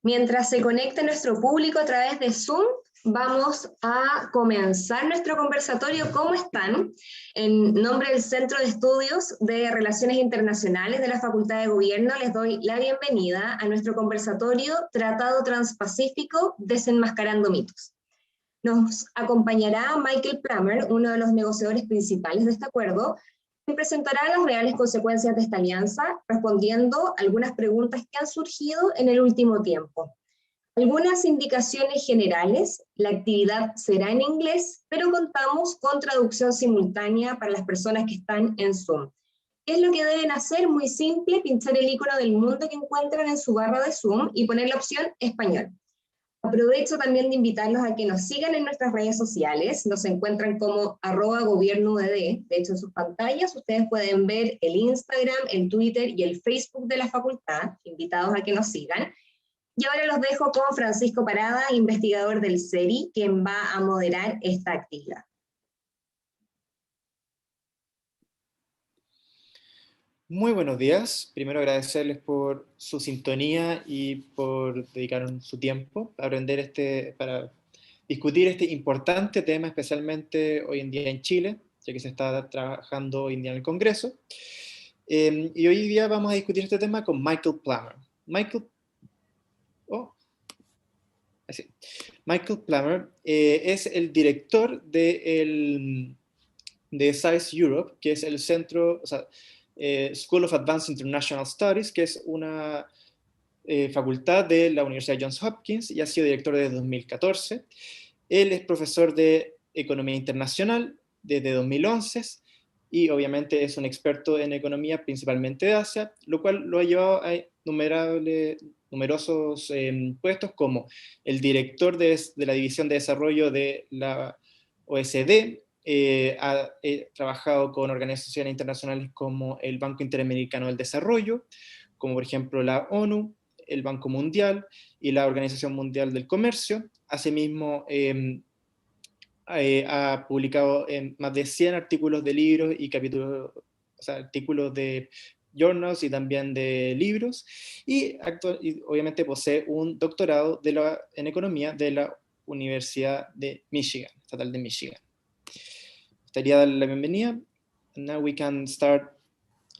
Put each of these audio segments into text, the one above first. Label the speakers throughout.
Speaker 1: Mientras se conecte nuestro público a través de Zoom, vamos a comenzar nuestro conversatorio. ¿Cómo están? En nombre del Centro de Estudios de Relaciones Internacionales de la Facultad de Gobierno, les doy la bienvenida a nuestro conversatorio Tratado Transpacífico Desenmascarando Mitos. Nos acompañará Michael Plummer, uno de los negociadores principales de este acuerdo, quien presentará las reales consecuencias de esta alianza, respondiendo a algunas preguntas que han surgido en el último tiempo. Algunas indicaciones generales: la actividad será en inglés, pero contamos con traducción simultánea para las personas que están en Zoom. ¿Qué es lo que deben hacer? Muy simple: pinchar el icono del mundo que encuentran en su barra de Zoom y poner la opción español. Aprovecho también de invitarlos a que nos sigan en nuestras redes sociales. Nos encuentran como @gobiernoud. De hecho, en sus pantallas ustedes pueden ver el Instagram, el Twitter y el Facebook de la facultad. Invitados a que nos sigan. Y ahora los dejo con Francisco Parada, investigador del CERI, quien va a moderar esta actividad.
Speaker 2: Muy buenos días. Primero agradecerles por su sintonía y por dedicar su tiempo para para discutir este importante tema, especialmente hoy en día en Chile, ya que se está trabajando hoy en día en el Congreso. Y hoy día vamos a discutir este tema con Michael Plummer. Michael Plummer es el director de SAIS Europe, que es el centro, School of Advanced International Studies, que es una facultad de la Universidad Johns Hopkins, y ha sido director desde 2014. Él es profesor de Economía Internacional desde 2011, y obviamente es un experto en economía, principalmente de Asia, lo cual lo ha llevado a numerosos puestos, como el director de la División de Desarrollo de la OSD. Ha trabajado con organizaciones internacionales como el Banco Interamericano del Desarrollo, como por ejemplo la ONU, el Banco Mundial y la Organización Mundial del Comercio. Asimismo, ha publicado más de 100 artículos de libros y capítulos, artículos de journals y también de libros, y obviamente posee un doctorado en economía de la Universidad de Michigan, Estatal de Michigan. Gustaría darle la bienvenida. Now we can start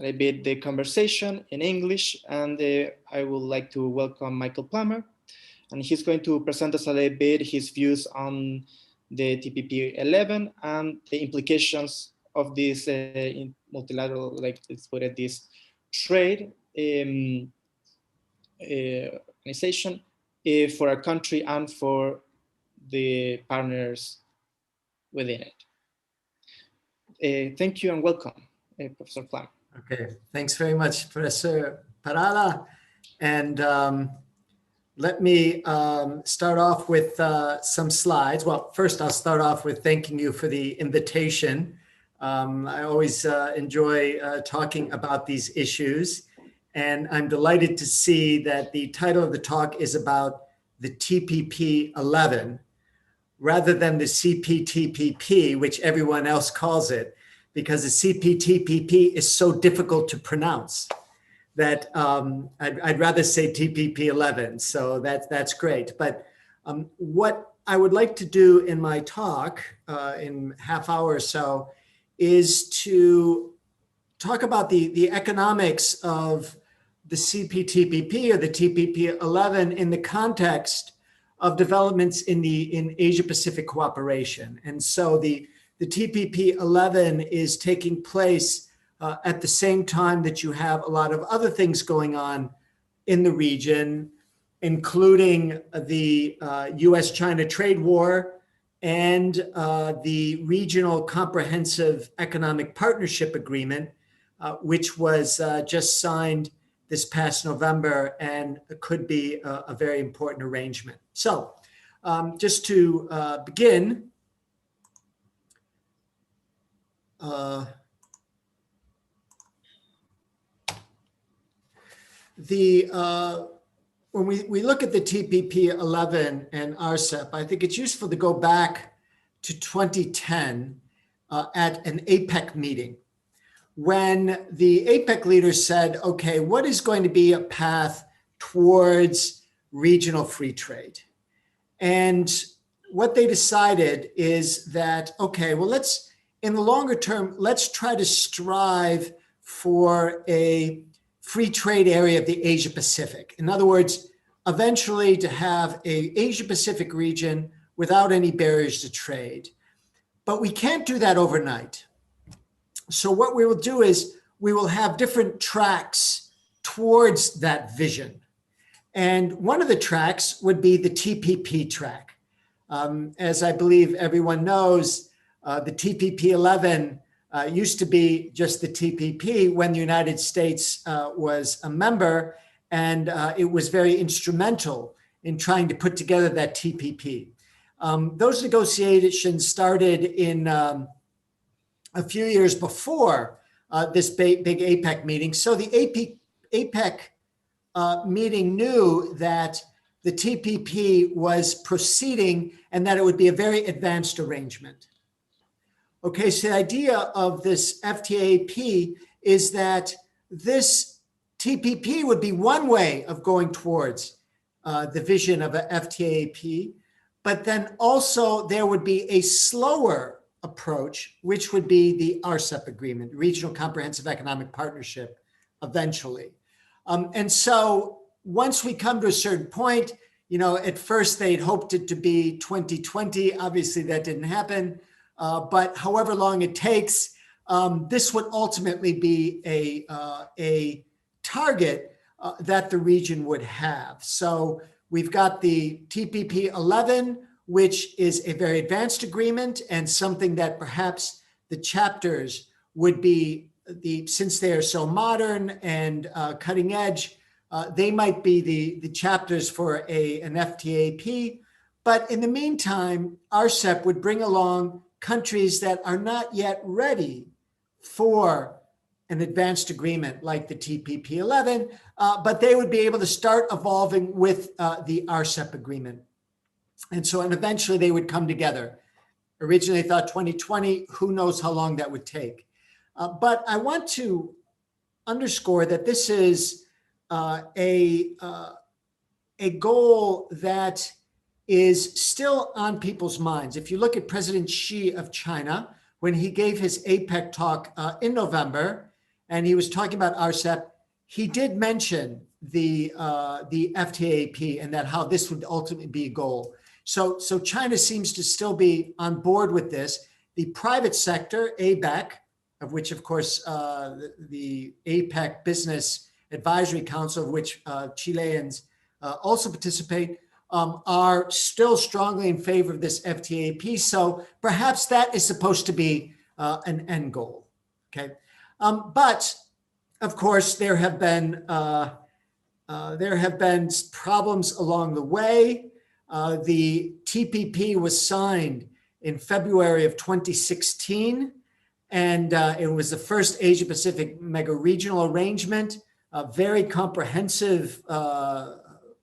Speaker 2: a bit the conversation in English, and I would like to welcome Michael Plummer, and he's going to present us a little bit his views on the TPP-11 and the implications of this multilateral, let's put it, this trade organization for our country and for the partners within it. Thank you and welcome, Professor Plummer.
Speaker 3: Okay, thanks very much, Professor Parada. And let me start off with some slides. Well, first I'll start off with thanking you for the invitation. I always enjoy talking about these issues, and I'm delighted to see that the title of the talk is about the TPP-11 rather than the CPTPP, which everyone else calls it, because the CPTPP is so difficult to pronounce that I'd rather say TPP-11, so that's great. But what I would like to do in my talk in half hour or so is to talk about the economics of the CPTPP or the TPP-11 in the context of developments in Asia-Pacific cooperation. And so the TPP-11 is taking place at the same time that you have a lot of other things going on in the region, including the US-China trade war and the Regional Comprehensive Economic Partnership Agreement, which was just signed this past November and could be a very important arrangement. So just to begin, when we look at the TPP-11 and RCEP, I think it's useful to go back to 2010 at an APEC meeting, when the APEC leaders said, okay, what is going to be a path towards regional free trade. And what they decided is that, okay, well, in the longer term, let's try to strive for a free trade area of the Asia Pacific. In other words, eventually to have a Asia Pacific region without any barriers to trade. But we can't do that overnight. So what we will do is we will have different tracks towards that vision. And one of the tracks would be the TPP track. As I believe everyone knows, the TPP-11 used to be just the TPP when the United States was a member, and it was very instrumental in trying to put together that TPP. Those negotiations started in a few years before this big APEC meeting. So the APEC meeting knew that the TPP was proceeding and that it would be a very advanced arrangement. Okay, so the idea of this FTAP is that this TPP would be one way of going towards the vision of a FTAP, but then also there would be a slower approach, which would be the RCEP agreement, Regional Comprehensive Economic Partnership, eventually. And so once we come to a certain point, at first they'd hoped it to be 2020. Obviously that didn't happen. But however long it takes, this would ultimately be a target that the region would have. So we've got the TPP-11, which is a very advanced agreement and something that perhaps the chapters would be, since they are so modern and cutting edge, they might be the chapters for an FTAP. But in the meantime, RCEP would bring along countries that are not yet ready for an advanced agreement like the TPP-11, but they would be able to start evolving with the RCEP agreement. And eventually they would come together. Originally thought 2020, who knows how long that would take. But I want to underscore that this is a goal that is still on people's minds. If you look at President Xi of China, when he gave his APEC talk in November, and he was talking about RCEP, he did mention the FTAP and that how this would ultimately be a goal. So China seems to still be on board with this. The private sector, ABEC, of which, of course, the APEC Business Advisory Council, of which Chileans also participate, are still strongly in favor of this FTAP. So perhaps that is supposed to be an end goal. Okay, but of course there have been problems along the way. The TPP was signed in February of 2016, and it was the first Asia-Pacific mega-regional arrangement, a very comprehensive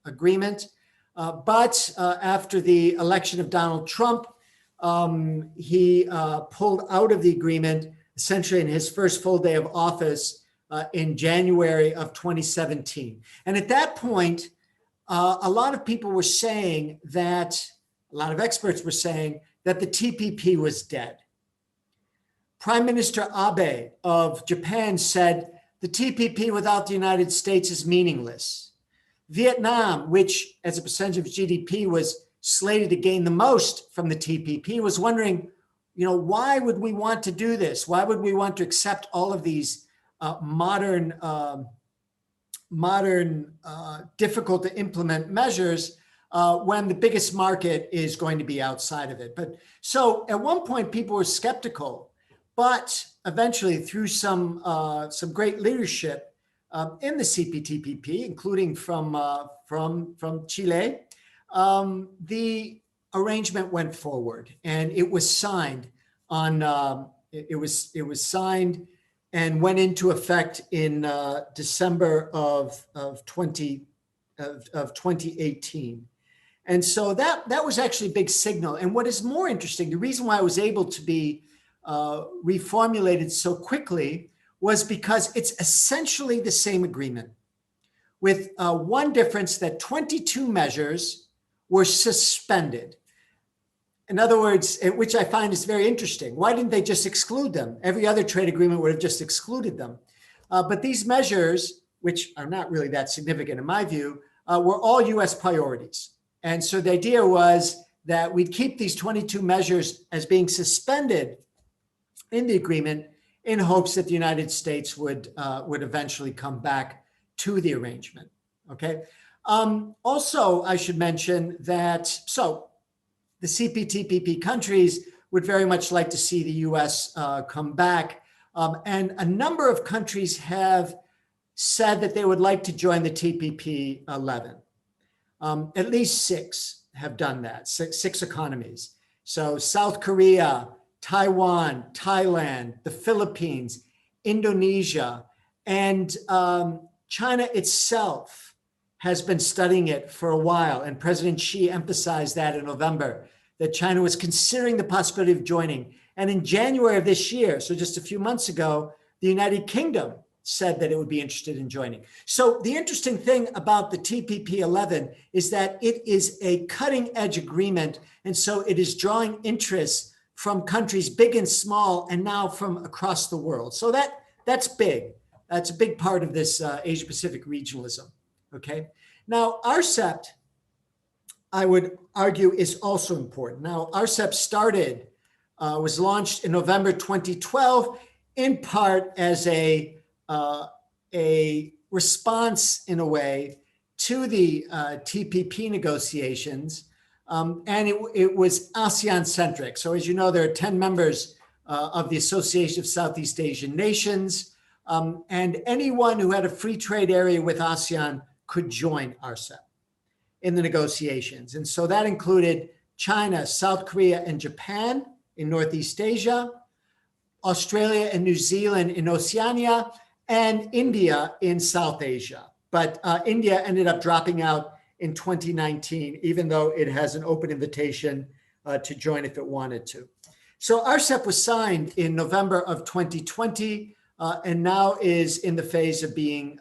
Speaker 3: agreement. But after the election of Donald Trump, he pulled out of the agreement essentially in his first full day of office in January of 2017. And at that point, a lot of people were saying that, a lot of experts were saying that the TPP was dead. Prime Minister Abe of Japan said, the TPP without the United States is meaningless. Vietnam, which as a percentage of GDP was slated to gain the most from the TPP, was wondering, why would we want to do this? Why would we want to accept all of these modern, difficult to implement measures when the biggest market is going to be outside of it? But so at one point people were skeptical, but eventually through some great leadership in the CPTPP, including from Chile, the arrangement went forward and it was signed on. It was signed and went into effect in December of 2018. And so that was actually a big signal. And what is more interesting, the reason why I was able to be reformulated so quickly was because it's essentially the same agreement. with one difference, that 22 measures were suspended. In other words, which I find is very interesting. Why didn't they just exclude them? Every other trade agreement would have just excluded them. But these measures, which are not really that significant in my view, were all US priorities. And so the idea was that we'd keep these 22 measures as being suspended in the agreement in hopes that the United States would eventually come back to the arrangement, okay? Also, I should mention that, so the CPTPP countries would very much like to see the US come back. And a number of countries have said that they would like to join the TPP-11. At least 6 have done that, six economies. So South Korea, Taiwan, Thailand, the Philippines, Indonesia, and China itself has been studying it for a while. And President Xi emphasized that in November, that China was considering the possibility of joining. And in January of this year, so just a few months ago, the United Kingdom said that it would be interested in joining. So the interesting thing about the TPP-11 is that it is a cutting edge agreement. And so it is drawing interest from countries big and small, and now from across the world. So that's big. That's a big part of this Asia-Pacific regionalism, okay? Now, RCEP, I would argue, is also important. Now, RCEP was launched in November 2012, in part as a response, in a way, to the TPP negotiations. And it was ASEAN-centric. So as you know, there are 10 members of the Association of Southeast Asian Nations. And anyone who had a free trade area with ASEAN could join RCEP in the negotiations. And so that included China, South Korea, and Japan in Northeast Asia, Australia and New Zealand in Oceania, and India in South Asia. But India ended up dropping out in 2019, even though it has an open invitation to join if it wanted to. So RCEP was signed in November of 2020 and now is in the phase of being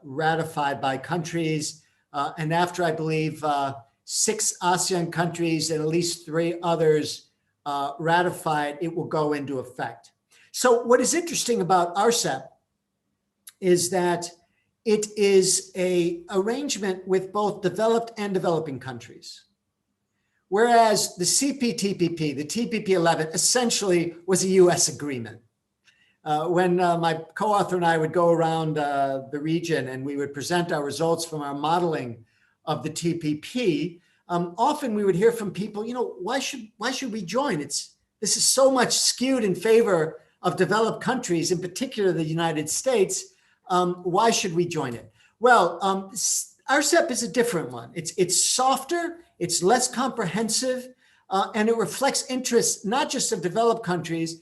Speaker 3: ratified by countries. And after, I believe, 6 ASEAN countries and at least 3 others ratified, it will go into effect. So what is interesting about RCEP is that it is an arrangement with both developed and developing countries. Whereas the CPTPP, the TPP-11, essentially was a US agreement. When my co-author and I would go around the region and we would present our results from our modeling of the TPP, often we would hear from people, you know, why should we join? This is so much skewed in favor of developed countries, in particular the United States. Why should we join it? Well, RCEP is a different one. It's softer, it's less comprehensive, and it reflects interests not just of developed countries,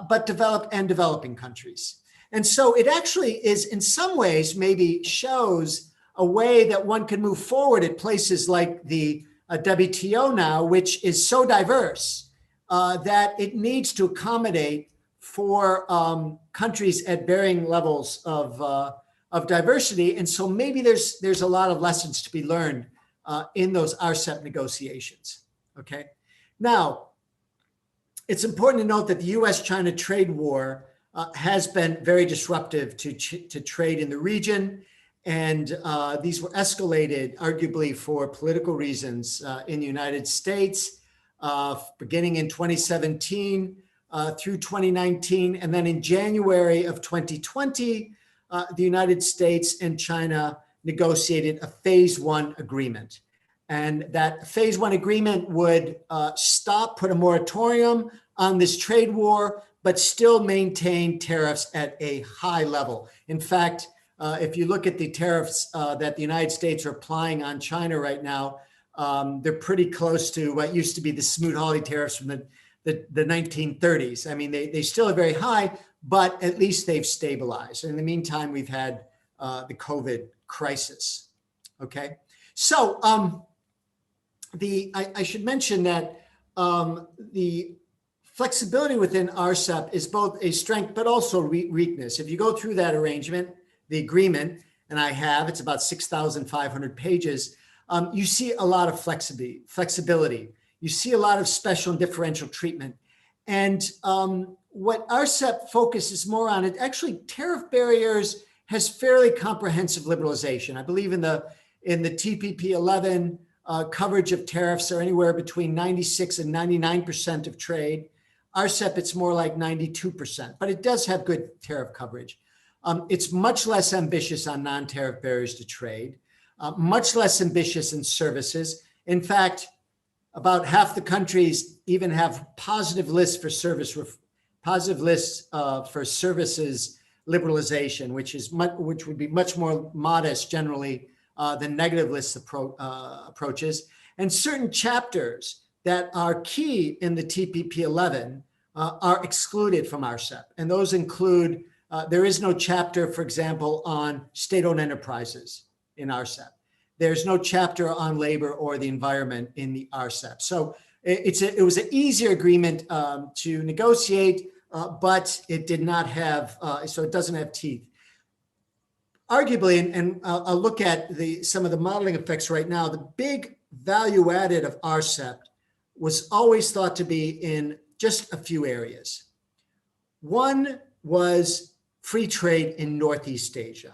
Speaker 3: but developed and developing countries. And so it actually is, in some ways, maybe shows a way that one can move forward at places like the WTO now, which is so diverse that it needs to accommodate for countries at varying levels of diversity. And so maybe there's a lot of lessons to be learned in those RCEP negotiations, okay? Now, it's important to note that the US-China trade war has been very disruptive to trade in the region. And these were escalated, arguably, for political reasons in the United States, beginning in 2017 through 2019. And then in January of 2020, the United States and China negotiated a phase 1 agreement. And that phase 1 agreement would put a moratorium on this trade war, but still maintain tariffs at a high level. In fact, if you look at the tariffs that the United States are applying on China right now, they're pretty close to what used to be the Smoot-Hawley tariffs from the 1930s. I mean, they still are very high, but at least they've stabilized. In the meantime, we've had the COVID crisis, okay? So I should mention that the flexibility within RCEP is both a strength, but also weakness. If you go through that arrangement, the agreement, and I have, it's about 6,500 pages, you see a lot of flexibility. You see a lot of special and differential treatment. And what RCEP focuses more on, it actually, tariff barriers has fairly comprehensive liberalization. I believe in the TPP-11, coverage of tariffs are anywhere between 96 and 99% of trade. RCEP, it's more like 92%, but it does have good tariff coverage. It's much less ambitious on non-tariff barriers to trade, much less ambitious in services. In fact, about half the countries even have positive lists for services liberalization, which would be much more modest generally than negative list approaches. And certain chapters that are key in the TPP-11 are excluded from RCEP. And those include, there is no chapter, for example, on state-owned enterprises in RCEP. There's no chapter on labor or the environment in the RCEP. So it was an easier agreement to negotiate, but it did not have, so it doesn't have teeth. Arguably, and I'll look at some of the modeling effects right now, the big value added of RCEP was always thought to be in just a few areas. One was free trade in Northeast Asia.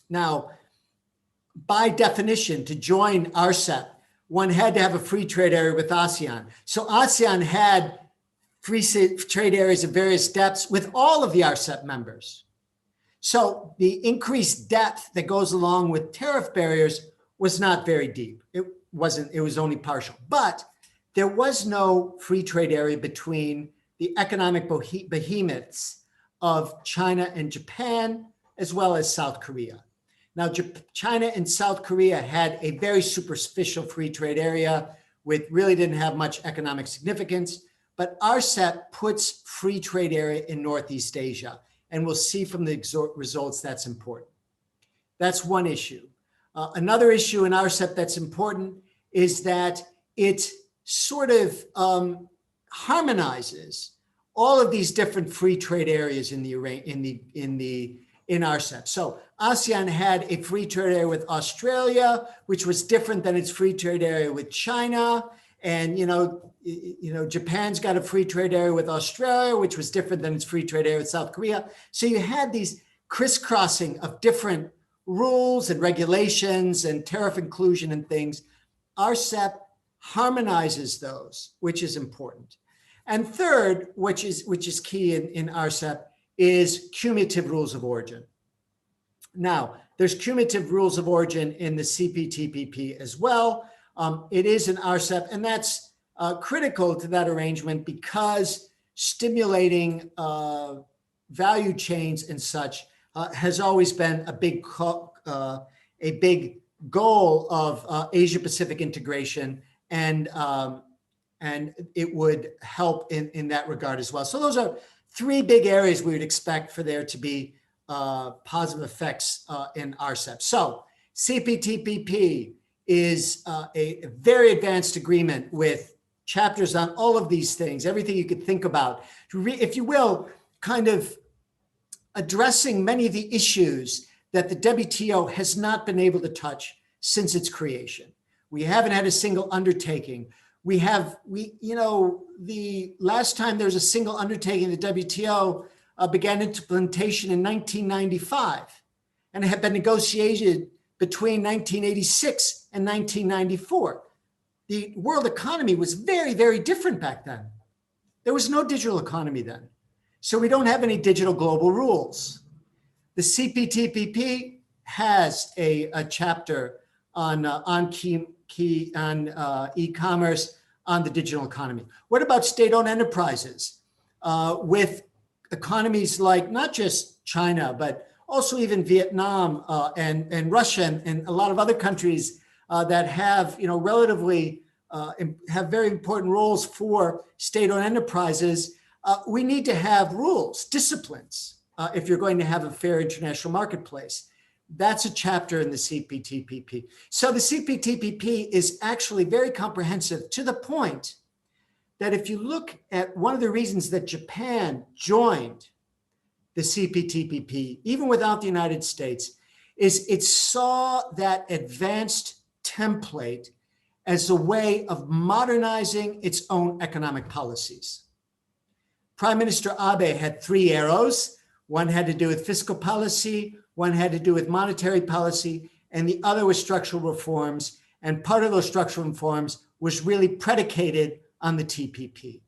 Speaker 3: Now, by definition, to join RCEP, one had to have a free trade area with ASEAN. So ASEAN had free trade areas of various depths with all of the RCEP members. So the increased depth that goes along with tariff barriers was not very deep. It was only partial. But there was no free trade area between the economic behemoths of China and Japan, as well as South Korea. Now, China and South Korea had a very superficial free trade area with really didn't have much economic significance, but RCEP puts free trade area in Northeast Asia, and we'll see from the results that's important. That's one issue. Another issue in RCEP that's important is that it sort of harmonizes all of these different free trade areas in RCEP. So ASEAN had a free trade area with Australia, which was different than its free trade area with China. And, Japan's got a free trade area with Australia, which was different than its free trade area with South Korea. So you had these crisscrossing of different rules and regulations and tariff inclusion and things. RCEP harmonizes those, which is important. And third, which is key in RCEP, is cumulative rules of origin. Now, there's cumulative rules of origin in the CPTPP as well. It is in RCEP, and that's critical to that arrangement because stimulating value chains and such has always been a big goal of Asia-Pacific integration, and it would help in that regard as well. So those are three big areas we would expect for there to be positive effects in RCEP. So CPTPP is a very advanced agreement with chapters on all of these things, everything you could think about, if you will, kind of addressing many of the issues that the WTO has not been able to touch since its creation. We haven't had a single undertaking. The last time there was a single undertaking, the WTO began implementation in 1995, and it had been negotiated between 1986 and 1994. The world economy was very, very different back then. There was no digital economy then. So we don't have any digital global rules. The CPTPP has a chapter on e-commerce, on the digital economy. What about state-owned enterprises with economies like not just China, but also even Vietnam and Russia and a lot of other countries that have, relatively have very important roles for state-owned enterprises. We need to have rules, disciplines, if you're going to have a fair international marketplace. That's a chapter in the CPTPP. So the CPTPP is actually very comprehensive to the point that if you look at one of the reasons that Japan joined the CPTPP, even without the United States, is it saw that advanced template as a way of modernizing its own economic policies. Prime Minister Abe had 3 arrows. One had to do with fiscal policy, one had to do with monetary policy, and the other was structural reforms. And part of those structural reforms was really predicated on the TPP.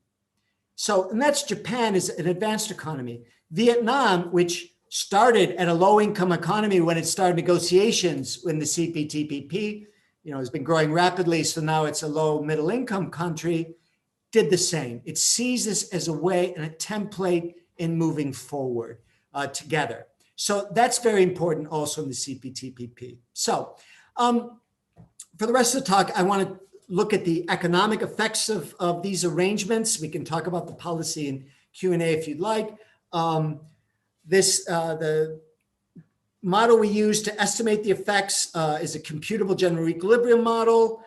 Speaker 3: So, and that's Japan is an advanced economy. Vietnam, which started at a low-income economy when it started negotiations in the CPTPP, has been growing rapidly, so now it's a low middle-income country, did the same. It sees this as a way and a template in moving forward together. So that's very important also in the CPTPP. So for the rest of the talk, I want to look at the economic effects of these arrangements. We can talk about the policy and Q&A if you'd like. The model we use to estimate the effects is a computable general equilibrium model,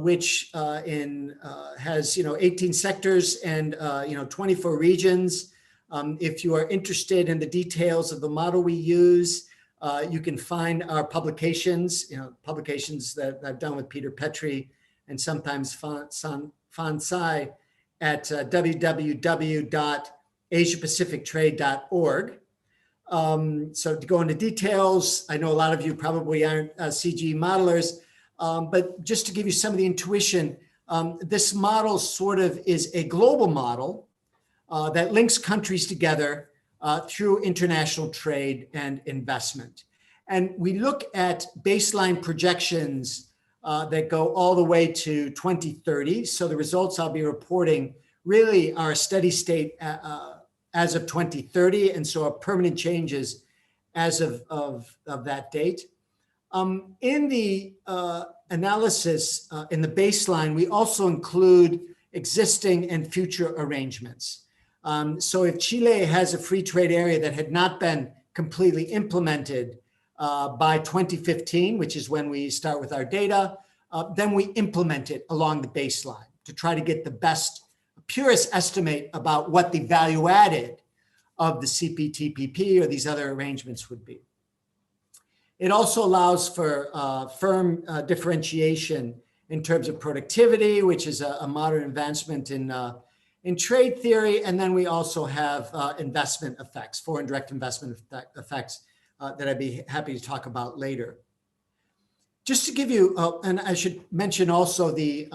Speaker 3: which has 18 sectors and 24 regions. If you are interested in the details of the model we use, you can find our publications, publications that I've done with Peter Petri and sometimes Fan Sai at www.asiapacifictrade.org. So to go into details, I know a lot of you probably aren't CG modelers, but just to give you some of the intuition, this model sort of is a global model that links countries together through international trade and investment. And we look at baseline projections that go all the way to 2030. So the results I'll be reporting really are a steady state as of 2030, and so are permanent changes as of that date. In the analysis, in the baseline, we also include existing and future arrangements. So if Chile has a free trade area that had not been completely implemented by 2015, which is when we start with our data, then we implement it along the baseline to try to get the best, purest estimate about what the value added of the CPTPP or these other arrangements would be. It also allows for firm differentiation in terms of productivity, which is a modern advancement in trade theory. And then we also have investment effects, foreign direct investment effects that I'd be happy to talk about later. Just to give you, and I should mention also the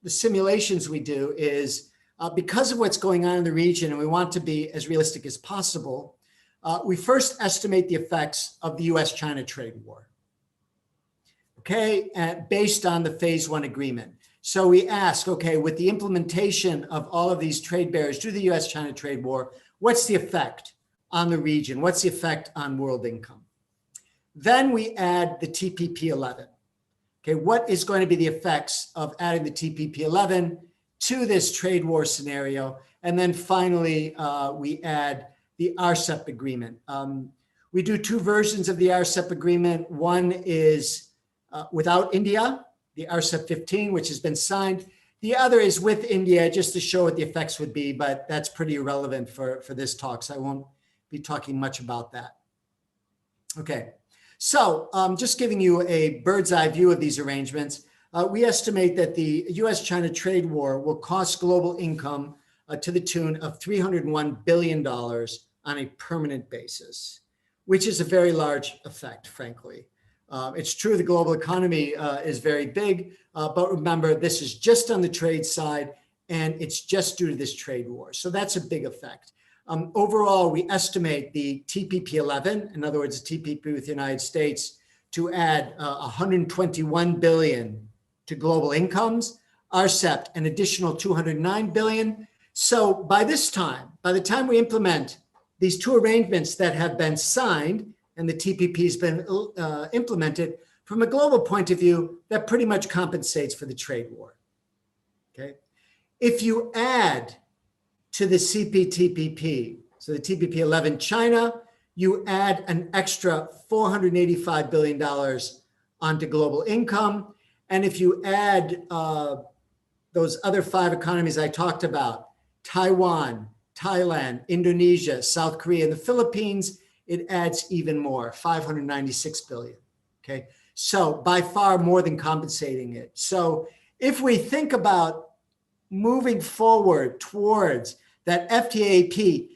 Speaker 3: simulations we do is because of what's going on in the region, and we want to be as realistic as possible, we first estimate the effects of the US-China trade war, okay, based on the phase 1 agreement. So we ask, okay, with the implementation of all of these trade barriers through the US-China trade war, what's the effect on the region? What's the effect on world income? Then we add the TPP-11. Okay, what is going to be the effects of adding the TPP-11 to this trade war scenario? And then finally, we add the RCEP agreement. We do 2 versions of the RCEP agreement. One is without India, the RCEP 15, which has been signed. The other is with India, just to show what the effects would be, but that's pretty irrelevant for this talk, so I won't be talking much about that. Okay, so just giving you a bird's eye view of these arrangements, we estimate that the US-China trade war will cost global income to the tune of $301 billion on a permanent basis, which is a very large effect, frankly. It's true the global economy is very big, but remember, this is just on the trade side, and it's just due to this trade war. So that's a big effect. Overall, we estimate the TPP-11, in other words, the TPP with the United States, to add 121 billion to global incomes, RCEP an additional 209 billion. So by this time, by the time we implement these 2 arrangements that have been signed and the TPP has been implemented, from a global point of view, that pretty much compensates for the trade war. Okay, if you add to the CPTPP, so the TPP-11 China, you add an extra $485 billion onto global income. And if you add those other 5 economies I talked about, Taiwan, Thailand, Indonesia, South Korea, and the Philippines, it adds even more, 596 billion. Okay, so by far more than compensating it. So if we think about moving forward towards that FTAP,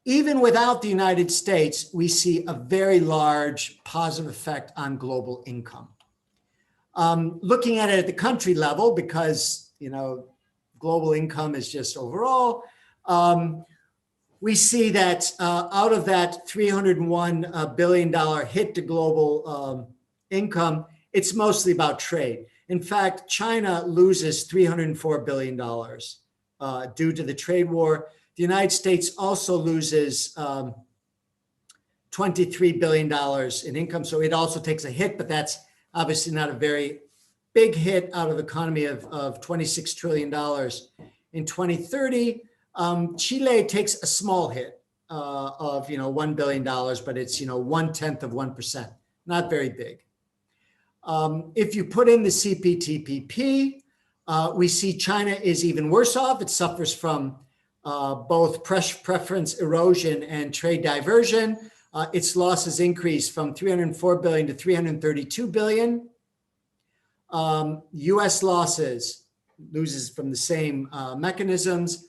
Speaker 3: even without the United States, we see a very large positive effect on global income. Looking at it at the country level, because, you know, global income is just overall, we see that out of that $301 billion hit to global income, it's mostly about trade. In fact, China loses $304 billion due to the trade war. The United States also loses $23 billion in income. So it also takes a hit, but that's obviously not a very big hit out of the economy of $26 trillion. In 2030, Chile takes a small hit of $1 billion, but it's 1/10 of 1%, not very big. If you put in the CPTPP, we see China is even worse off. It suffers from both preference erosion and trade diversion. Its losses increase from 304 billion to 332 billion. US loses from the same mechanisms,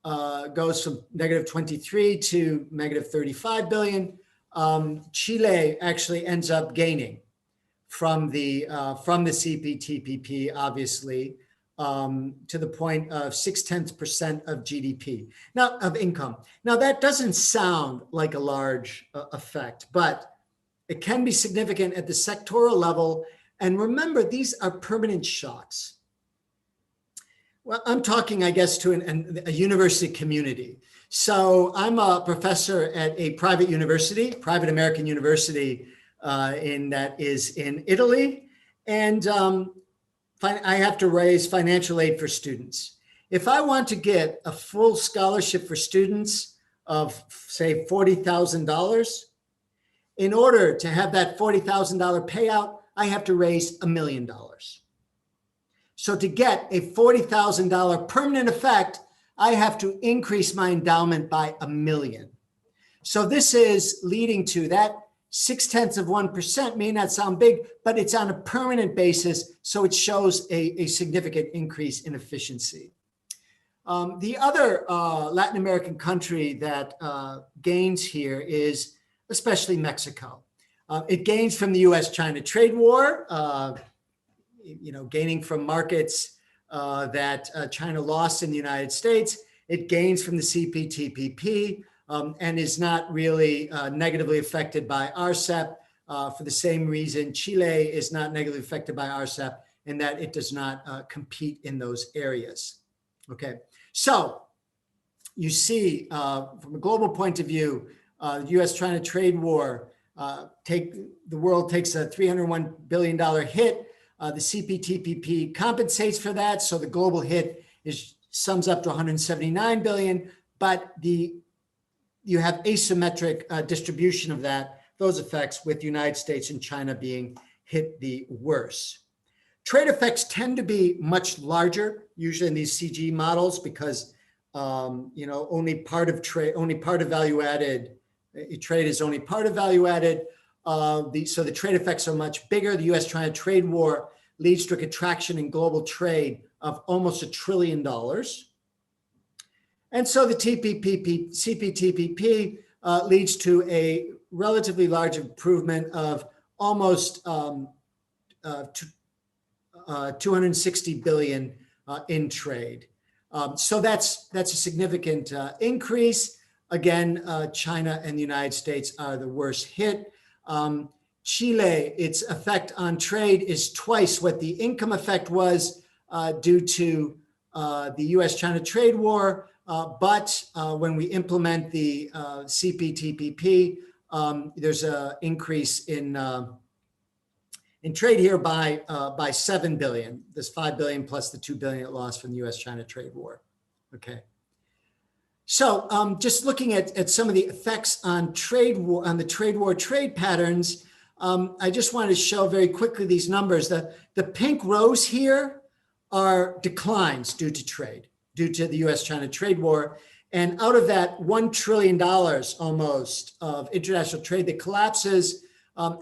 Speaker 3: goes from -23 to -35 billion. Chile actually ends up gaining from the CPTPP, obviously, to the point of 0.6% of GDP, now of income. Now that doesn't sound like a large effect, but it can be significant at the sectoral level. And remember, these are permanent shocks. Well, I'm talking, I guess, to a university community. So I'm a professor at a private university, private American university, that is in Italy. And I have to raise financial aid for students. If I want to get a full scholarship for students of, say, $40,000, in order to have that $40,000 payout, I have to raise $1 million. So to get a $40,000 permanent effect, I have to increase my endowment by $1 million. So this is leading to that 0.6 of 1% may not sound big, but it's on a permanent basis. So it shows a significant increase in efficiency. The other Latin American country that gains here is especially Mexico. It gains from the US-China trade war, gaining from markets that China lost in the United States. It gains from the CPTPP and is not really negatively affected by RCEP for the same reason Chile is not negatively affected by RCEP, in that it does not compete in those areas. Okay, so you see from a global point of view, US-China trade war, the world takes a $301 billion hit. The CPTPP compensates for that. So the global hit sums up to 179 billion, but you have asymmetric distribution of those effects, with the United States and China being hit the worst. Trade effects tend to be much larger, usually in these CG models, because only part of value added. Trade is only part of value added. So the trade effects are much bigger. The US-China trade war leads to a contraction in global trade of almost $1 trillion. And so the CPTPP leads to a relatively large improvement of almost 260 billion in trade. So that's a significant increase. Again, China and the United States are the worst hit. Chile, its effect on trade is twice what the income effect was due to the US-China trade war. But when we implement the CPTPP, there's an increase in trade here by 7 billion. This 5 billion plus the 2 billion it lost from the US-China trade war. Okay. So just looking at some of the effects on the trade war trade patterns, I just wanted to show very quickly these numbers. The pink rows here are declines due to trade, due to the US-China trade war. And out of that $1 trillion almost of international trade that collapses,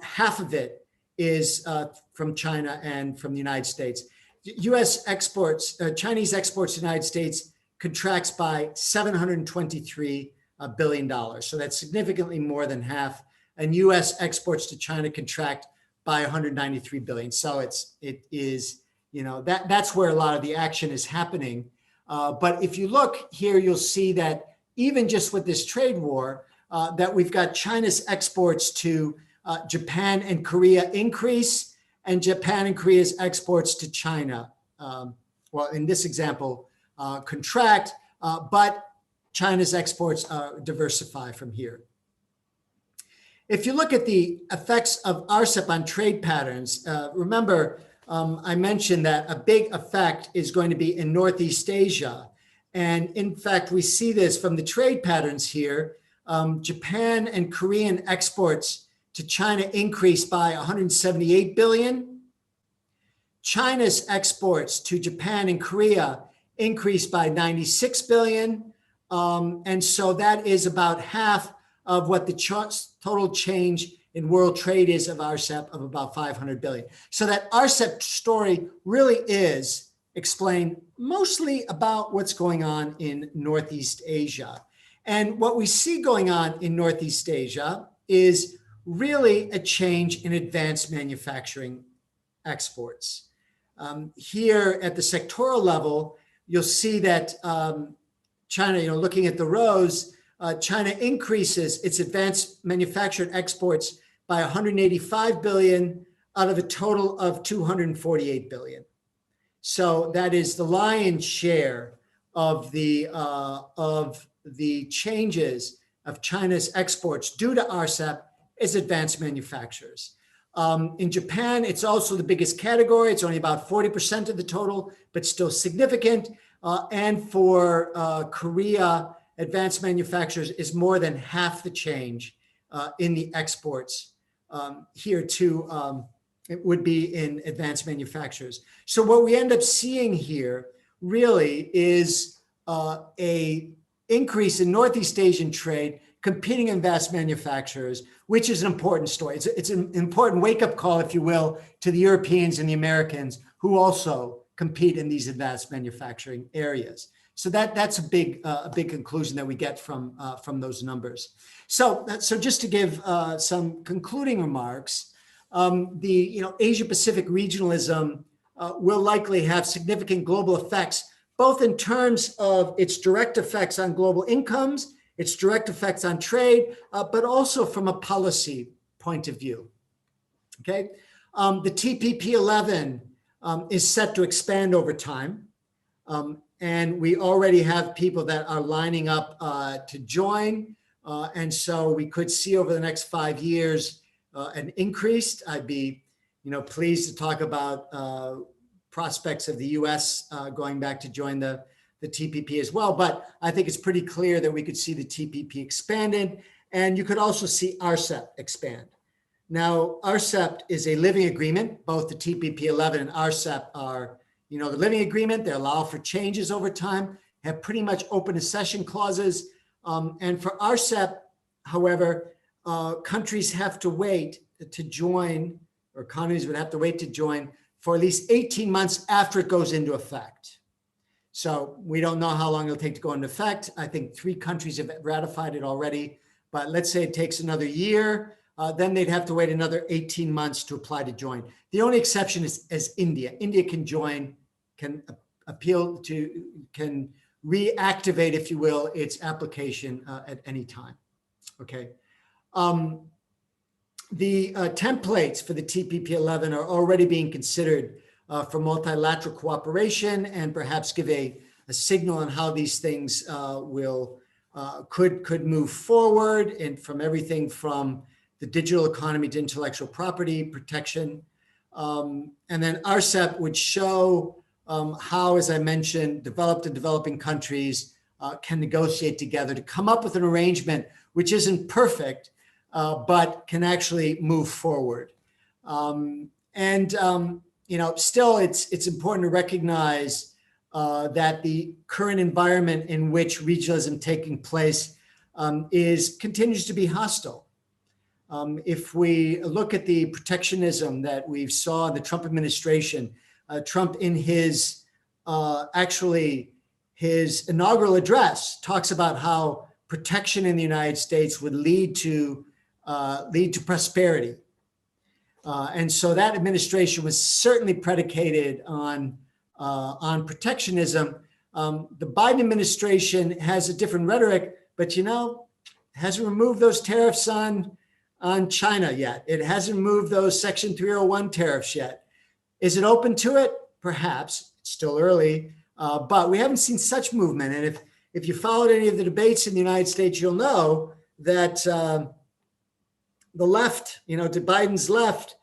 Speaker 3: half of it is from China and from the United States. U.S. exports, Chinese exports to the United States contracts by $723 billion. So that's significantly more than half. And U.S. exports to China contract by 193 billion. So it is, you know, that's where a lot of the action is happening. But if you look here, you'll see that even just with this trade war, that we've got China's exports to Japan and Korea increase, and Japan and Korea's exports to China, well, in this example, contract, but China's exports diversify from here. If you look at the effects of RCEP on trade patterns, remember, I mentioned that a big effect is going to be in Northeast Asia. And in fact, we see this from the trade patterns here. Japan and Korean exports to China increased by 178 billion. China's exports to Japan and Korea increased by 96 billion. And so that is about half of what the total change in world trade is of RCEP of about 500 billion. So that RCEP story really is explained mostly about what's going on in Northeast Asia. And what we see going on in Northeast Asia is really a change in advanced manufacturing exports. Here at the sectoral level, you'll see that China, you know, looking at the rows, China increases its advanced manufactured exports by 185 billion out of a total of 248 billion. So that is the lion's share of the changes of China's exports due to RCEP is advanced manufacturers. In Japan, it's also the biggest category. It's only about 40% of the total, but still significant. And for Korea, advanced manufacturers is more than half the change in the exports. Here too, it would be in advanced manufacturers. So what we end up seeing here really is a increase in Northeast Asian trade competing in advanced manufacturers, which is an important story. It's an important wake-up call, if you will, to the Europeans and the Americans who also compete in these advanced manufacturing areas. So that's a big conclusion that we get from those numbers. So just to give some concluding remarks, the Asia-Pacific regionalism will likely have significant global effects, both in terms of its direct effects on global incomes, its direct effects on trade, but also from a policy point of view. Okay, the TPP-11 is set to expand over time. And we already have people that are lining up to join. And so we could see over the next 5 years an increase. I'd be pleased to talk about prospects of the US going back to join the TPP as well. But I think it's pretty clear that we could see the TPP expanded. And you could also see RCEP expand. Now, RCEP is a living agreement. Both the TPP-11 and RCEP are the living agreement. They allow for changes over time, have pretty much open accession clauses. And for RCEP, however, countries have to wait to join, or economies would have to wait to join for at least 18 months after it goes into effect. So we don't know how long it'll take to go into effect. I think 3 countries have ratified it already, but let's say it takes another year. Then they'd have to wait another 18 months to apply to join. The only exception is India. India can join, can reactivate, if you will, its application at any time. Okay. The templates for the TPP-11 are already being considered for multilateral cooperation, and perhaps give a signal on how these things could move forward, and from everything from the digital economy to intellectual property protection. And then RCEP would show how, as I mentioned, developed and developing countries can negotiate together to come up with an arrangement which isn't perfect, but can actually move forward. Still, it's important to recognize that the current environment in which regionalism taking place continues to be hostile. If we look at the protectionism that we saw in the Trump administration, Trump in his his inaugural address talks about how protection in the United States would lead to prosperity. And so that administration was certainly predicated on protectionism. The Biden administration has a different rhetoric, but hasn't removed those tariffs on China yet. It hasn't removed those Section 301 tariffs yet. Is it open to it? Perhaps. It's still early, but we haven't seen such movement. And if you followed any of the debates in the United States, you'll know that the left, to Biden's left,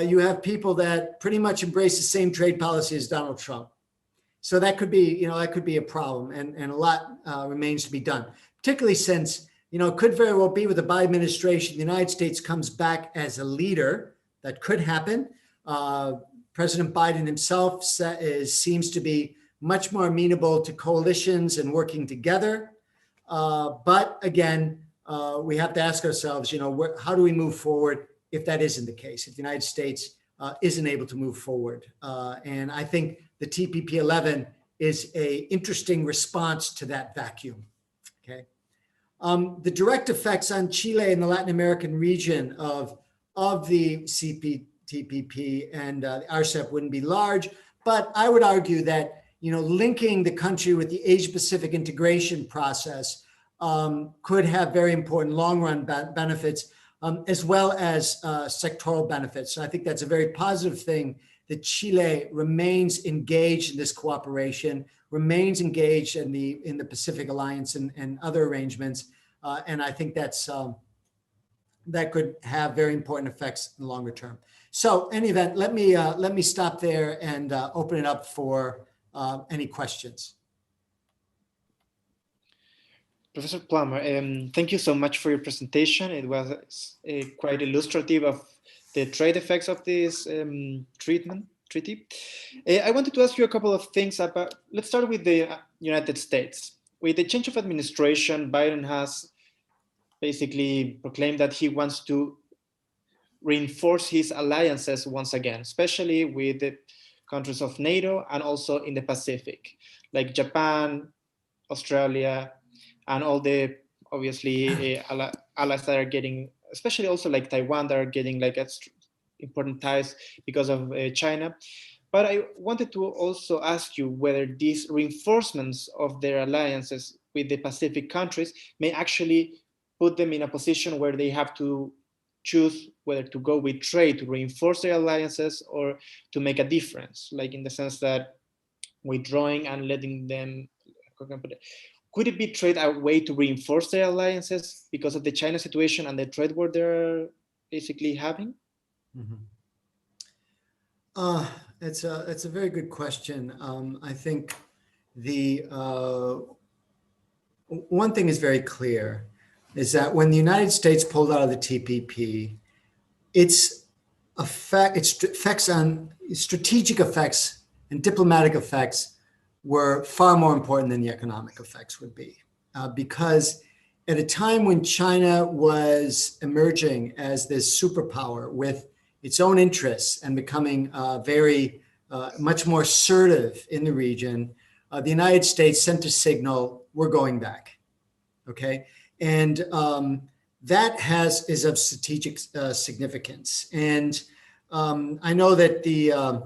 Speaker 3: you have people that pretty much embrace the same trade policy as Donald Trump. So that could be, a problem, and a lot remains to be done, particularly since, it could very well be with the Biden administration, the United States comes back as a leader. That could happen. President Biden himself seems to be much more amenable to coalitions and working together. But again, we have to ask ourselves, how do we move forward if that isn't the case, if the United States isn't able to move forward? And I think the TPP-11 is an interesting response to that vacuum, okay? The direct effects on Chile and the Latin American region of the CPTPP and the RCEP wouldn't be large, but I would argue that, linking the country with the Asia-Pacific integration process could have very important long-run benefits, as well as sectoral benefits. So I think that's a very positive thing that Chile remains engaged in this cooperation, remains engaged in the Pacific Alliance and other arrangements. And I think that could have very important effects in the longer term. So in any event, let me stop there and open it up for any questions.
Speaker 2: Professor Plummer, thank you so much for your presentation. It was quite illustrative of the trade effects of this treaty. I wanted to ask you a couple of things about, let's start with the United States. With the change of administration, Biden has basically proclaimed that he wants to reinforce his alliances once again, especially with the countries of NATO and also in the Pacific, like Japan, Australia, and all the, obviously, allies that are getting, especially also like Taiwan, that are getting like important ties because of China. But I wanted to also ask you whether these reinforcements of their alliances with the Pacific countries may actually put them in a position where they have to choose whether to go with trade to reinforce their alliances or to make a difference, like in the sense that withdrawing and letting them, could it be trade a way to reinforce their alliances because of the China situation and the trade war they're basically having?
Speaker 3: Mm-hmm. It's a very good question. I think the one thing is very clear is that when the United States pulled out of the TPP, its effects on strategic effects and diplomatic effects were far more important than the economic effects would be, because at a time when China was emerging as this superpower with its own interests and becoming much more assertive in the region, the United States sent a signal, we're going back, okay? And that is of strategic significance. And I know that the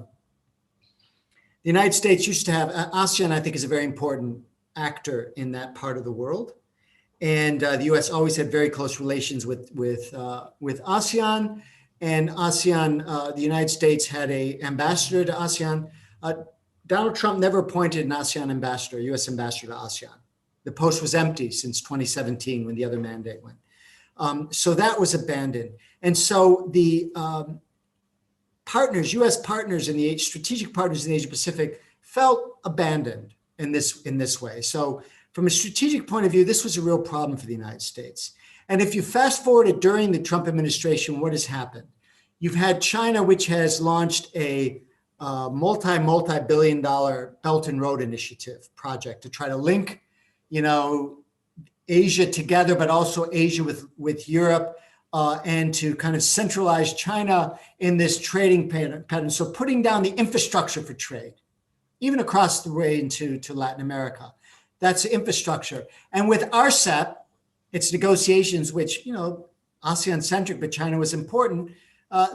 Speaker 3: United States used to have, ASEAN I think is a very important actor in that part of the world. And the US always had very close relations with ASEAN. And ASEAN, the United States had an ambassador to ASEAN. Donald Trump never appointed an ASEAN ambassador, US ambassador to ASEAN. The post was empty since 2017 when the other mandate went. So that was abandoned. And so the US partners in the strategic partners in the Asia Pacific felt abandoned in this way. So from a strategic point of view, this was a real problem for the United States. And if you fast forward during the Trump administration, what has happened? You've had China, which has launched a multi-billion dollar Belt and Road Initiative project to try to link, Asia together, but also Asia with Europe, and to kind of centralize China in this trading pattern. So putting down the infrastructure for trade, even across the way into Latin America. That's infrastructure. And with RCEP, it's negotiations, which, ASEAN-centric, but China was important.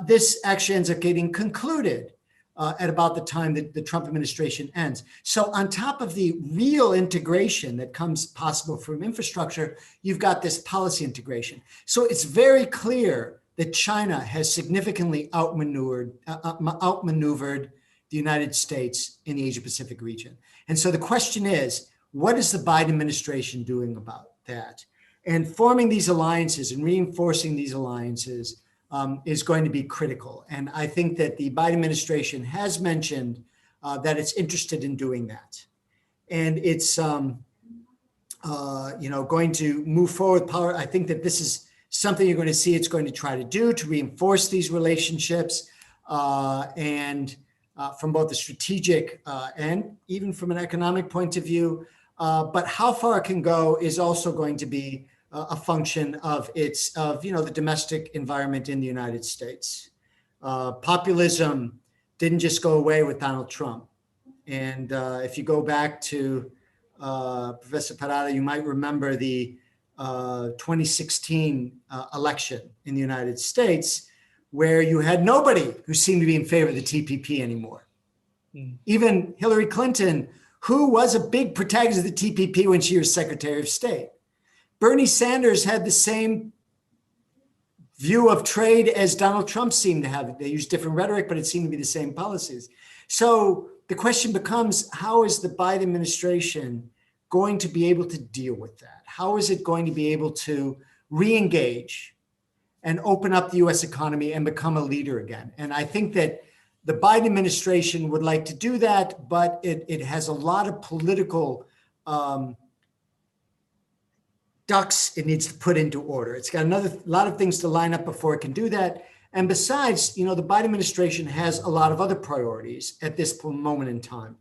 Speaker 3: This actually ends up getting concluded at about the time that the Trump administration ends. So on top of the real integration that comes possible from infrastructure, you've got this policy integration. So it's very clear that China has significantly outmaneuvered the United States in the Asia-Pacific region. And so the question is, what is the Biden administration doing about that? And forming these alliances and reinforcing these alliances is going to be critical. And I think that the Biden administration has mentioned that it's interested in doing that. And it's going to move forward power. I think that this is something you're going to see it's going to try to do to reinforce these relationships and from both the strategic and even from an economic point of view. But how far it can go is also going to be a function of the domestic environment in the United States. Populism didn't just go away with Donald Trump. And if you go back to Professor Parada, you might remember the 2016 election in the United States, where you had nobody who seemed to be in favor of the TPP anymore. Even Hillary Clinton, who was a big protagonist of the TPP when she was Secretary of State. Bernie Sanders had the same view of trade as Donald Trump seemed to have. They used different rhetoric, but it seemed to be the same policies. So the question becomes, how is the Biden administration going to be able to deal with that? How is it going to be able to re-engage and open up the US economy and become a leader again? And I think that the Biden administration would like to do that, but it has a lot of political ducks it needs to put into order. It's got a lot of things to line up before it can do that. And besides, the Biden administration has a lot of other priorities at this moment in time.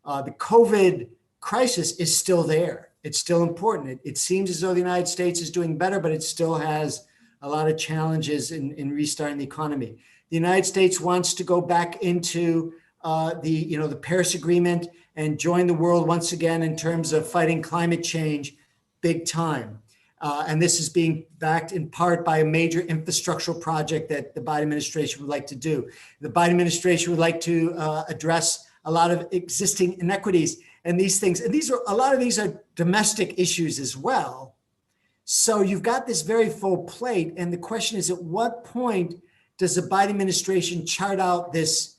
Speaker 3: The COVID crisis is still there. It's still important. It seems as though the United States is doing better, but it still has a lot of challenges in restarting the economy. The United States wants to go back into the Paris Agreement and join the world once again in terms of fighting climate change big time. And this is being backed in part by a major infrastructural project that the Biden administration would like to do. The Biden administration would like to address a lot of existing inequities and these things. And a lot of these are domestic issues as well. So you've got this very full plate. And the question is, at what point does the Biden administration chart out this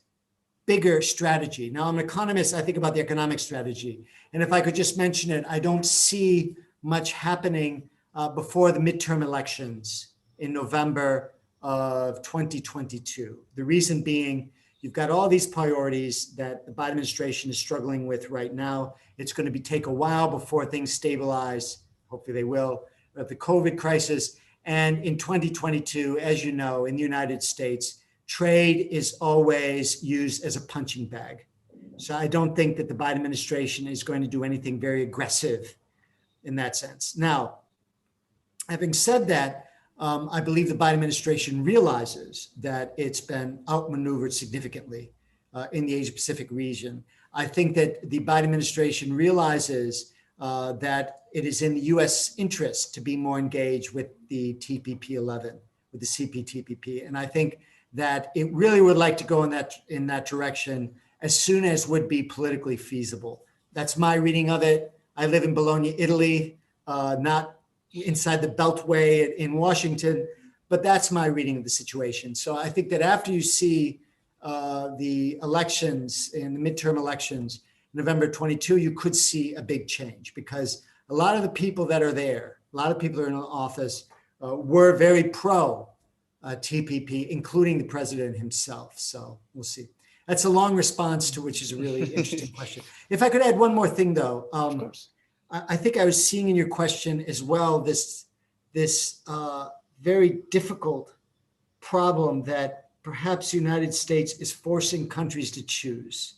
Speaker 3: bigger strategy? Now, I'm an economist. I think about the economic strategy. And if I could just mention it, I don't see much happening before the midterm elections in November of 2022. The reason being, you've got all these priorities that the Biden administration is struggling with right now. It's going to take a while before things stabilize. Hopefully they will. The COVID crisis. And in 2022, as you know, in the United States, trade is always used as a punching bag. So I don't think that the Biden administration is going to do anything very aggressive in that sense. Now, having said that, I believe the Biden administration realizes that it's been outmaneuvered significantly in the Asia-Pacific region. I think that the Biden administration realizes that it is in the U.S. interest to be more engaged with the TPP-11, with the CPTPP. And I think that it really would like to go in that direction as soon as would be politically feasible. That's my reading of it. I live in Bologna, Italy, not inside the Beltway in Washington, but that's my reading of the situation. So I think that after you see the elections and the midterm elections, November 22, you could see a big change, because a lot of the people that are there, a lot of people that are in office were very pro TPP, including the president himself. So we'll see. That's a long response to which is a really interesting question. If I could add one more thing, though,
Speaker 2: of course.
Speaker 3: I think I was seeing in your question as well this very difficult problem that perhaps the United States is forcing countries to choose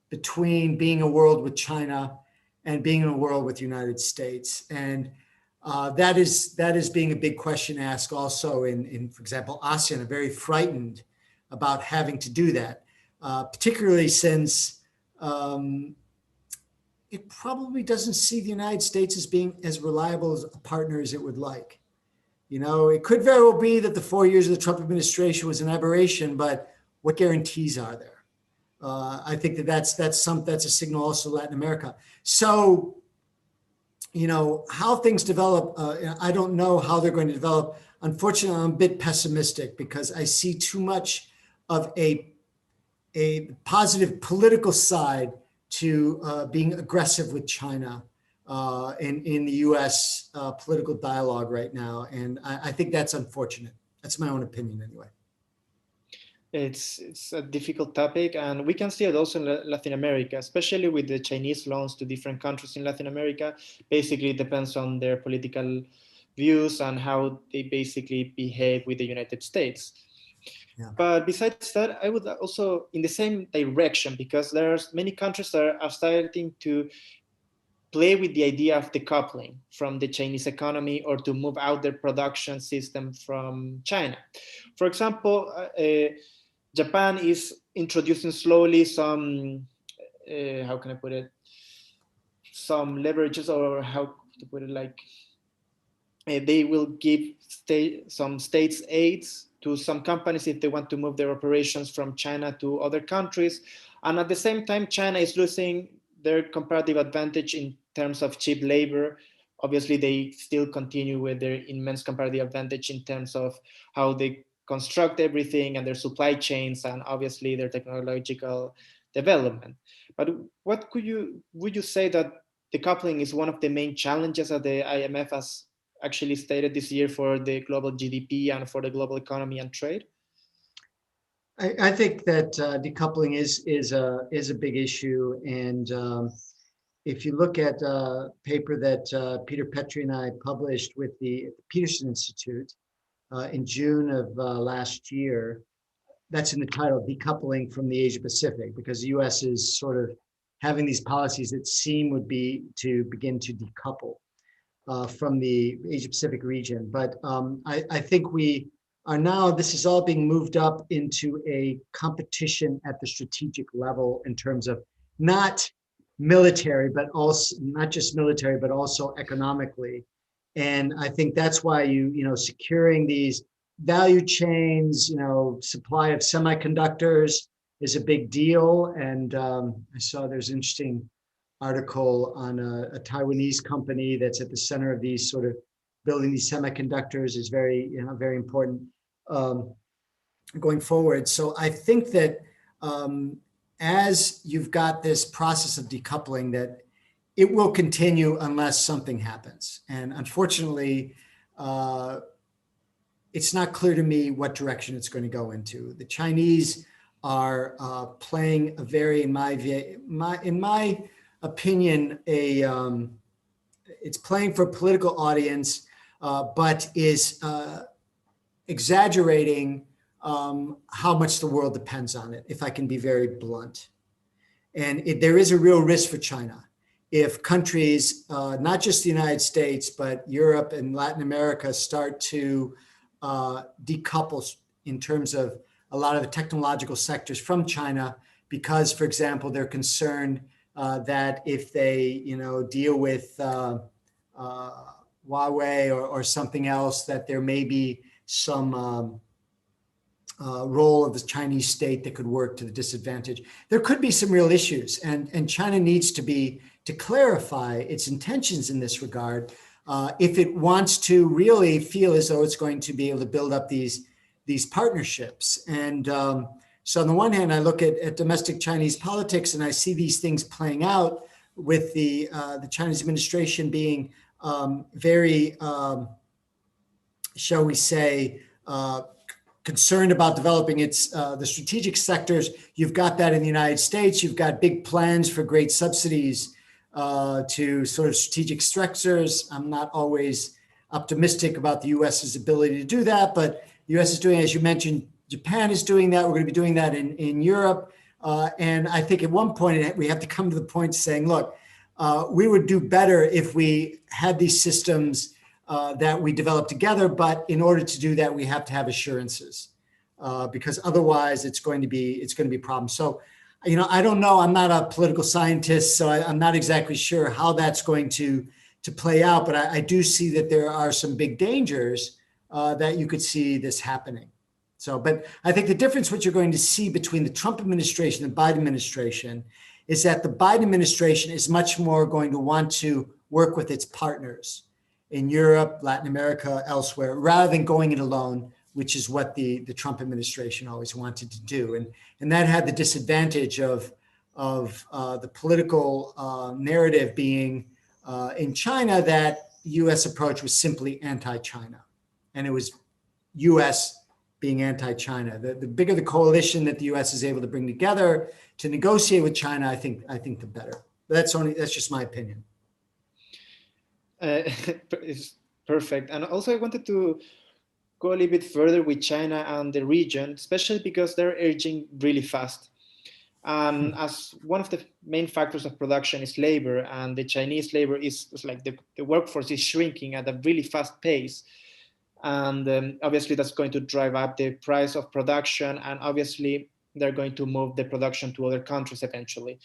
Speaker 3: between being a world with China and being in a world with the United States. And that is being a big question asked also in, for example, ASEAN, are very frightened about having to do that, particularly since it probably doesn't see the United States as being as reliable as a partner as it would like. You know, it could very well be that the 4 years of the Trump administration was an aberration, but what guarantees are there? I think that's a signal also to Latin America. So, you know, how things develop, I don't know how they're going to develop. Unfortunately, I'm a bit pessimistic because I see too much of a positive political side to being aggressive with China in the U.S. Political dialogue right now. And I think that's unfortunate. That's my own opinion anyway.
Speaker 2: It's a difficult topic, and we can see it also in Latin America, especially with the Chinese loans to different countries in Latin America. Basically, it depends on their political views and how they basically behave with the United States. Yeah. But besides that, I would also, in the same direction, because there's many countries that are starting to play with the idea of decoupling from the Chinese economy or to move out their production system from China. For example, Japan is introducing slowly some, how can I put it, some leverages, or how to put it, like they will give some states aids to some companies if they want to move their operations from China to other countries. And at the same time, China is losing their comparative advantage in terms of cheap labor. Obviously, they still continue with their immense comparative advantage in terms of how they construct everything and their supply chains, and obviously their technological development. But what would you say that decoupling is one of the main challenges that the IMF has actually stated this year for the global GDP and for the global economy and trade?
Speaker 3: I think that decoupling is a big issue, and if you look at a paper that Peter Petrie and I published with the Peterson Institute in June of last year, that's in the title, Decoupling from the Asia Pacific, because the US is sort of having these policies that seem would be to begin to decouple from the Asia Pacific region. But I think we are now, this is all being moved up into a competition at the strategic level in terms of not military, but also not just military, but also economically. And I think that's why you know, securing these value chains, you know, supply of semiconductors is a big deal. And I saw there's an interesting article on a Taiwanese company that's at the center of these sort of building these semiconductors is very, you know, very important going forward. So I think that as you've got this process of decoupling, that it will continue unless something happens. And unfortunately, it's not clear to me what direction it's going to go into. The Chinese are playing a very, in my opinion, it's playing for a political audience, but is exaggerating how much the world depends on it, if I can be very blunt. And there is a real risk for China if countries, not just the United States, but Europe and Latin America start to decouple in terms of a lot of the technological sectors from China, because, for example, they're concerned that if they, you know, deal with Huawei or something else, that there may be some role of the Chinese state that could work to the disadvantage. There could be some real issues, and China needs to clarify its intentions in this regard if it wants to really feel as though it's going to be able to build up these partnerships. And so on the one hand, I look at domestic Chinese politics and I see these things playing out with the Chinese administration being very, shall we say, concerned about developing the strategic sectors. You've got that in the United States. You've got big plans for great subsidies to sort of strategic sectors. I'm not always optimistic about the US's ability to do that, but the US is doing, as you mentioned, Japan is doing that. We're going to be doing that in Europe. And I think at one point we have to come to the point saying, look, we would do better if we had these systems that we develop together. But in order to do that, we have to have assurances because otherwise it's going to be a problem. So, I don't know. I'm not a political scientist, so I'm not exactly sure how that's going to play out. But I do see that there are some big dangers that you could see this happening. So, but I think the difference, what you're going to see between the Trump administration and the Biden administration is that the Biden administration is much more going to want to work with its partners in Europe, Latin America, elsewhere, rather than going it alone, which is what the Trump administration always wanted to do. And that had the disadvantage of the political narrative being in China that the US approach was simply anti-China. And it was US being anti-China. The bigger the coalition that the US is able to bring together to negotiate with China, I think the better. But that's just my opinion.
Speaker 2: It's perfect. And also I wanted to go a little bit further with China and the region, especially because they're aging really fast. As one of the main factors of production is labor, and the Chinese labor is like the workforce is shrinking at a really fast pace. And obviously that's going to drive up the price of production, and obviously they're going to move the production to other countries eventually.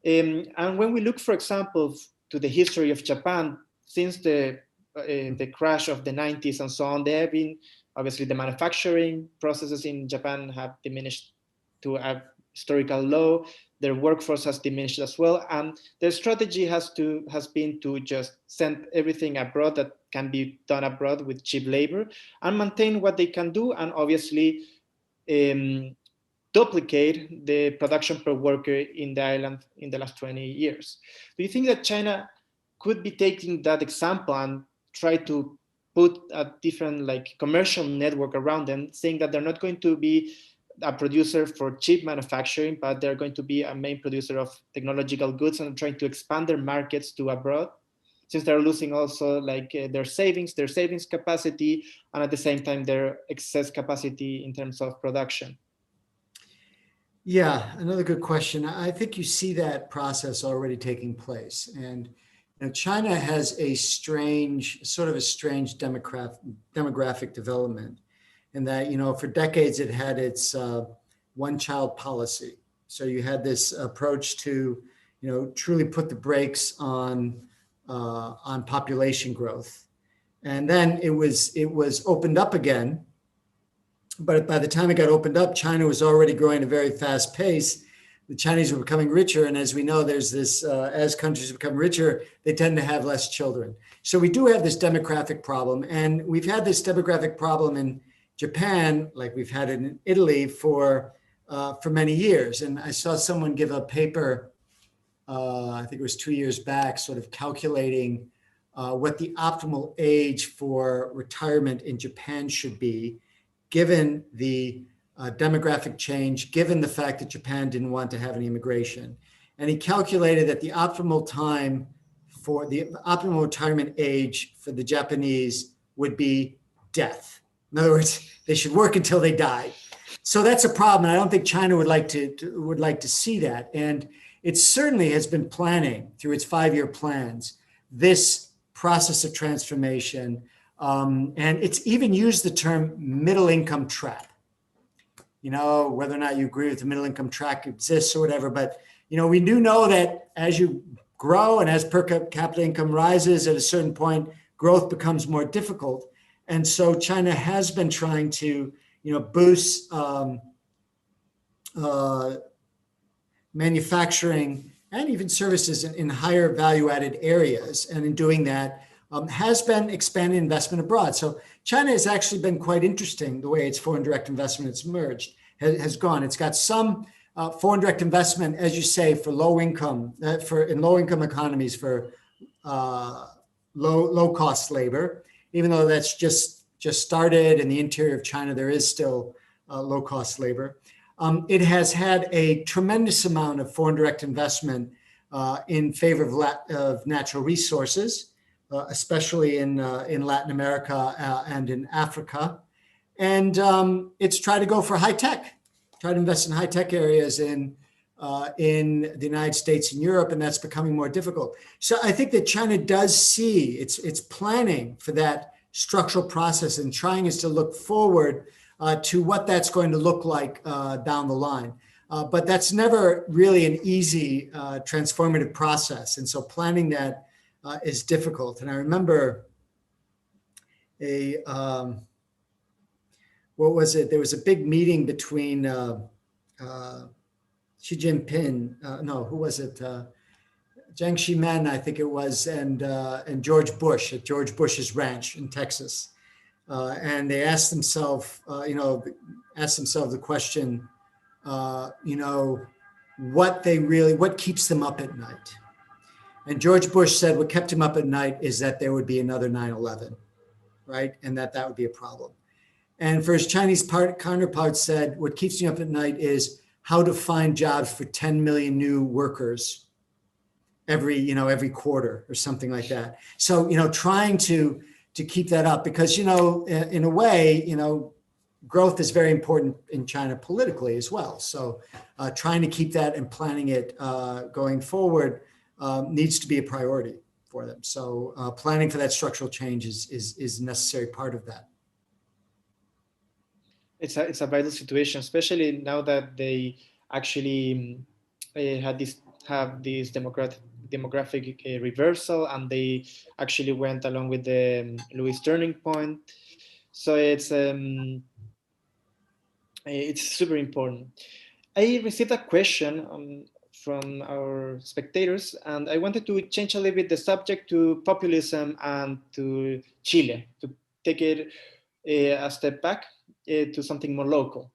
Speaker 2: And when we look, for example, to the history of Japan, since the crash of the 90s and so on, there have been, obviously the manufacturing processes in Japan have diminished to a historical low. Their workforce has diminished as well. And their strategy has been to just send everything abroad that can be done abroad with cheap labor and maintain what they can do, and obviously duplicate the production per worker in the island in the last 20 years. Do you think that China could be taking that example and try to put a different commercial network around them, saying that they're not going to be a producer for cheap manufacturing, but they're going to be a main producer of technological goods and trying to expand their markets to abroad, since they're losing also their savings capacity, and at the same time their excess capacity in terms of production?
Speaker 3: Yeah, another good question. I think you see that process already taking place. And China has a strange demographic development, in that, for decades it had its one-child policy. So you had this approach to, truly put the brakes on population growth, and then it was opened up again. But by the time it got opened up, China was already growing at a very fast pace. The Chinese were becoming richer, and as we know, there's this as countries become richer, they tend to have less children. So we do have this demographic problem, and we've had this demographic problem in Japan, like we've had it in Italy for many years. And I saw someone give a paper, I think it was 2 years back, sort of calculating what the optimal age for retirement in Japan should be, given the demographic change, given the fact that Japan didn't want to have any immigration. And he calculated that the optimal retirement age for the Japanese would be death. In other words, they should work until they die. So that's a problem. I don't think China would like to see that. And it certainly has been planning through its 5-year plans this process of transformation. And it's even used the term middle income trap. Whether or not you agree with the middle income trap exists or whatever, but we do know that as you grow and as per capita income rises, at a certain point, growth becomes more difficult. And so China has been trying to, boost manufacturing and even services in higher value-added areas. And in doing that, has been expanding investment abroad. So China has actually been quite interesting the way its foreign direct investment has gone. It's got some foreign direct investment, as you say, for low income economies, for low cost labor. Even though that's just started in the interior of China, there is still low cost labor. It has had a tremendous amount of foreign direct investment in favor of natural resources, especially in Latin America and in Africa. And it's try to go for high tech, try to invest in high tech areas in the United States and Europe, and that's becoming more difficult. So I think that China does see, it's planning for that structural process and trying is to look forward to what that's going to look like down the line. But that's never really an easy transformative process. And so planning that is difficult. And I remember what was it? There was a big meeting between Xi Jinping, no, who was it? Jiang Zemin, I think it was, and George Bush at George Bush's ranch in Texas. And they asked themselves, the question, what keeps them up at night? And George Bush said what kept him up at night is that there would be another 9/11, right? And that would be a problem. And for his Chinese counterpart said, what keeps me up at night is how to find jobs for 10 million new workers every quarter or something like that. So, trying to keep that up because, in a way, growth is very important in China politically as well. So trying to keep that and planning it going forward needs to be a priority for them. So planning for that structural change is a necessary part of that.
Speaker 2: It's a vital situation, especially now that they actually have this demographic reversal, and they actually went along with the Louis turning point. So it's super important. I received a question from our spectators, and I wanted to change a little bit the subject to populism and to Chile, to take it a step back to something more local.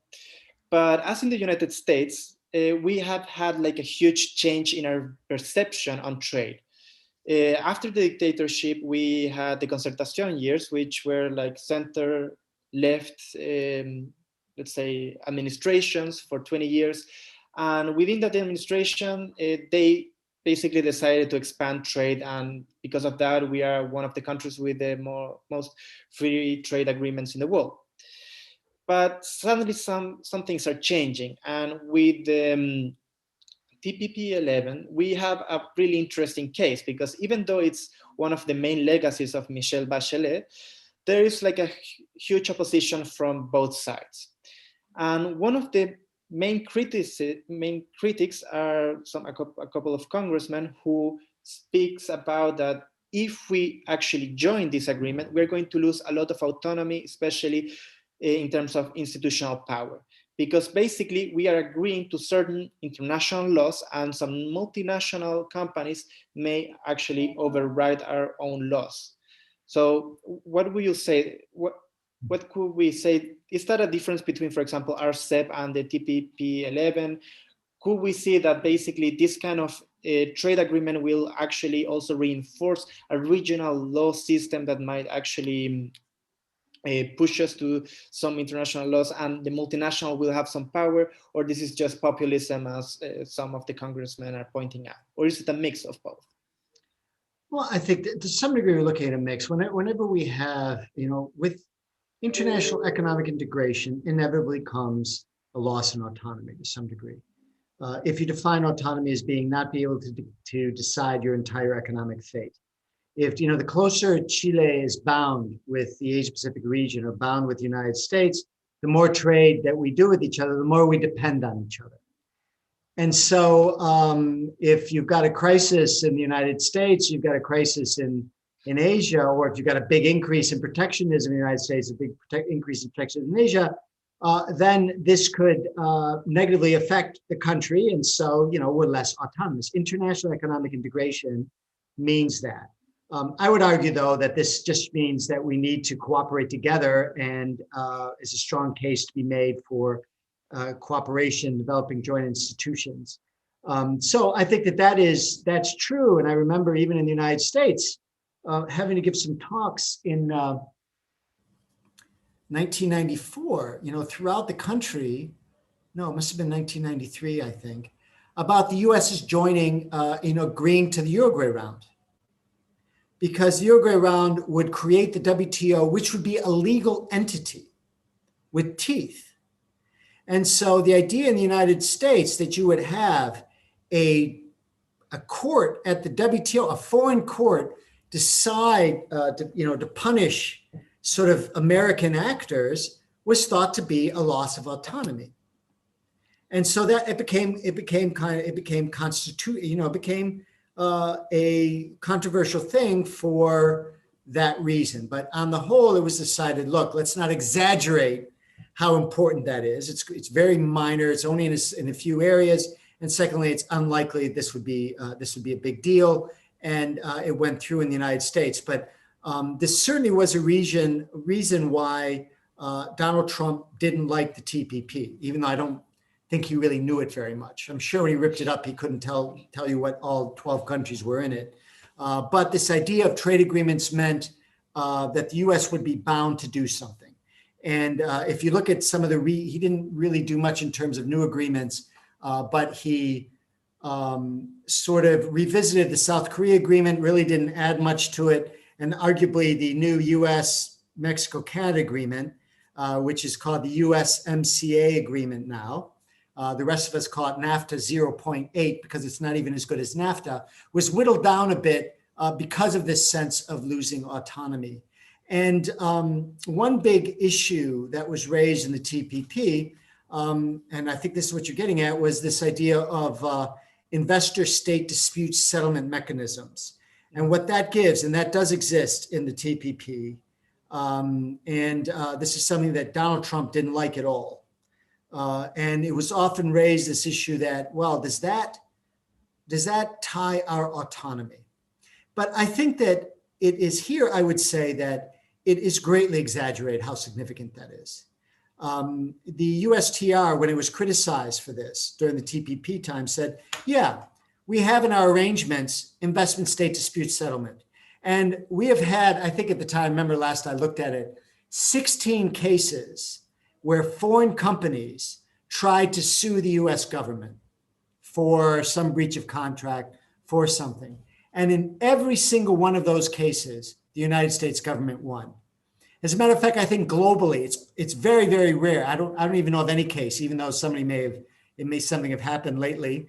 Speaker 2: But as in the United States, we have had like a huge change in our perception on trade. After the dictatorship, we had the Concertación years, which were like center left, let's say, administrations for 20 years. And within that administration, they basically decided to expand trade. And because of that, we are one of the countries with the most free trade agreements in the world. But suddenly some things are changing. And with the TPP-11, we have a really interesting case, because even though it's one of the main legacies of Michelle Bachelet, there is like a huge opposition from both sides. And one of the main critics are a couple of congressmen who speaks about that if we actually join this agreement, we're going to lose a lot of autonomy, especially in terms of institutional power. Because basically we are agreeing to certain international laws, and some multinational companies may actually override our own laws. So what will you say? What could we say? Is that a difference between, for example, RCEP and the TPP-11? Could we see that basically this kind of trade agreement will actually also reinforce a regional law system that might actually push us to some international laws, and the multinational will have some power? Or this is just populism, as some of the congressmen are pointing out? Or is it a mix of both?
Speaker 3: Well, I think that to some degree we're looking at a mix. Whenever we have, with international economic integration, inevitably comes a loss in autonomy to some degree. If you define autonomy as being not be able to decide your entire economic fate. If, the closer Chile is bound with the Asia-Pacific region or bound with the United States, the more trade that we do with each other, the more we depend on each other. And so if you've got a crisis in the United States, you've got a crisis in Asia, or if you've got a big increase in protectionism in the United States, a big increase in protectionism in Asia, then this could negatively affect the country. And so, we're less autonomous. International economic integration means that. I would argue, though, that this just means that we need to cooperate together, and is a strong case to be made for cooperation, developing joint institutions. So I think that's true. And I remember even in the United States, having to give some talks in 1994, throughout the country. No, it must have been 1993, I think, about the U.S. is joining, agreeing to the Uruguay round. Because the Uruguay round would create the WTO, which would be a legal entity with teeth. And so the idea in the United States that you would have a court at the WTO, a foreign court, decide to punish sort of American actors was thought to be a loss of autonomy. And so that it became a controversial thing for that reason. But on the whole, it was decided, look, let's not exaggerate how important that is. It's very minor. It's only in a few areas. And secondly, it's unlikely this would be a big deal. And it went through in the United States. But this certainly was a reason why Donald Trump didn't like the TPP, even though I don't think he really knew it very much. I'm sure when he ripped it up, he couldn't tell you what all 12 countries were in it. But this idea of trade agreements meant that the US would be bound to do something. And if you look at some of he didn't really do much in terms of new agreements, but he sort of revisited the South Korea agreement, really didn't add much to it. And arguably the new US-Mexico-Canada agreement, which is called the USMCA agreement now. The rest of us call it NAFTA 0.8 because it's not even as good as NAFTA, was whittled down a bit because of this sense of losing autonomy. And one big issue that was raised in the TPP, and I think this is what you're getting at, was this idea of investor-state dispute settlement mechanisms. And what that gives, and that does exist in the TPP, this is something that Donald Trump didn't like at all. And it was often raised, this issue that, well, does that tie our autonomy? But I think that it is here, I would say that it is greatly exaggerated how significant that is. The USTR, when it was criticized for this during the TPP time, said, yeah, we have in our arrangements investment state dispute settlement. And we have had, I think at the time, remember last I looked at it, 16 cases where foreign companies tried to sue the US government for some breach of contract, for something. And in every single one of those cases, the United States government won. As a matter of fact, I think globally, it's very, very rare. I don't even know of any case, even though something have happened lately,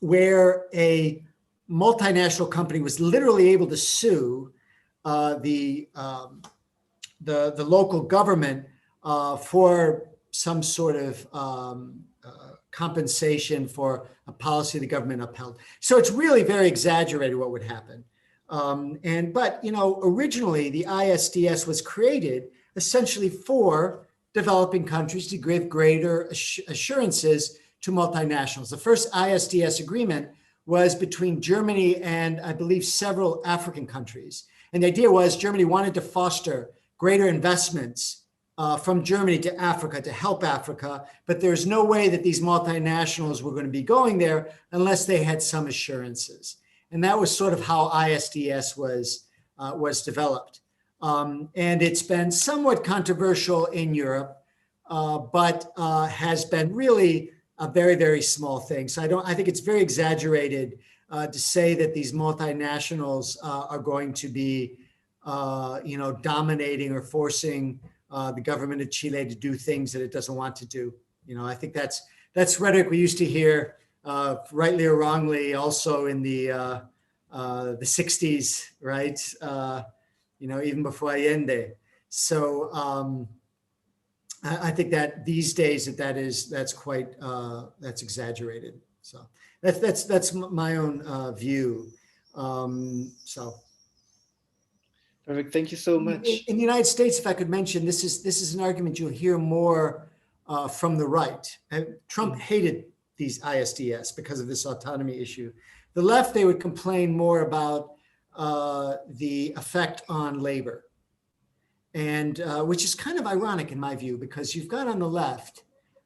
Speaker 3: where a multinational company was literally able to sue the local government for some sort of compensation for a policy the government upheld. So it's really very exaggerated what would happen. But originally the ISDS was created essentially for developing countries to give greater assurances to multinationals. The first ISDS agreement was between Germany and I believe several African countries. And the idea was Germany wanted to foster greater investments from Germany to Africa to help Africa, but there's no way that these multinationals were going to be going there unless they had some assurances. And that was sort of how ISDS was developed. And it's been somewhat controversial in Europe, but has been really a very, very small thing. So I think it's very exaggerated to say that these multinationals are going to be, dominating or forcing the government of Chile to do things that it doesn't want to do. I think that's rhetoric we used to hear, rightly or wrongly, also in the 60s, right? Even before Allende. So I think that these days that's quite exaggerated. So that's my own view. So.
Speaker 2: Perfect. Thank you so much.
Speaker 3: In the United States, if I could mention, this is an argument you'll hear more from the right. Trump hated these ISDS because of this autonomy issue. The left, they would complain more about the effect on labor, and which is kind of ironic in my view, because you've got on the left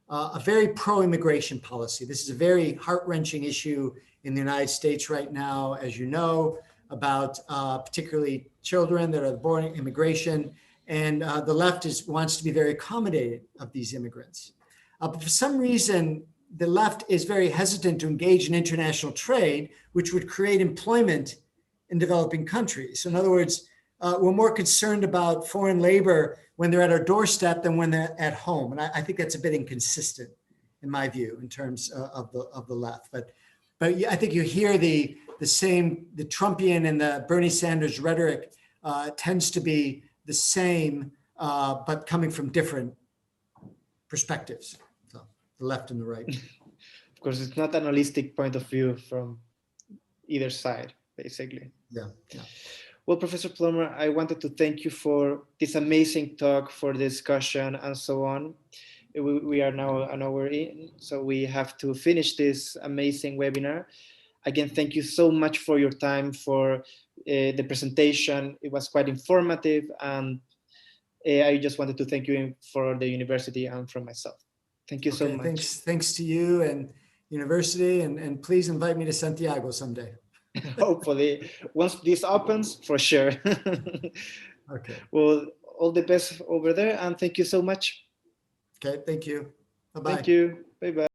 Speaker 3: a very pro-immigration policy. This is a very heart-wrenching issue in the United States right now, as you know, about particularly children that are born in immigration. And the left wants to be very accommodating of these immigrants. But for some reason, the left is very hesitant to engage in international trade, which would create employment in developing countries. So in other words, we're more concerned about foreign labor when they're at our doorstep than when they're at home. And I think that's a bit inconsistent in my view in terms of the left. But I think you hear the Trumpian and the Bernie Sanders rhetoric tends to be the same, but coming from different perspectives. So the left and the right.
Speaker 2: Of course, it's not an holistic point of view from either side, basically.
Speaker 3: Yeah.
Speaker 2: Well, Professor Plummer, I wanted to thank you for this amazing talk, for the discussion, and so on. We are now an hour in, so we have to finish this amazing webinar. Again, thank you so much for your time, for the presentation. It was quite informative, and I just wanted to thank you for the university and from myself. Thank you so much.
Speaker 3: Thanks to you and university, and please invite me to Santiago someday.
Speaker 2: Hopefully, once this opens, for sure.
Speaker 3: Okay.
Speaker 2: Well, all the best over there, and thank you so much.
Speaker 3: Okay, thank you. Bye-bye.
Speaker 2: Thank you. Bye-bye.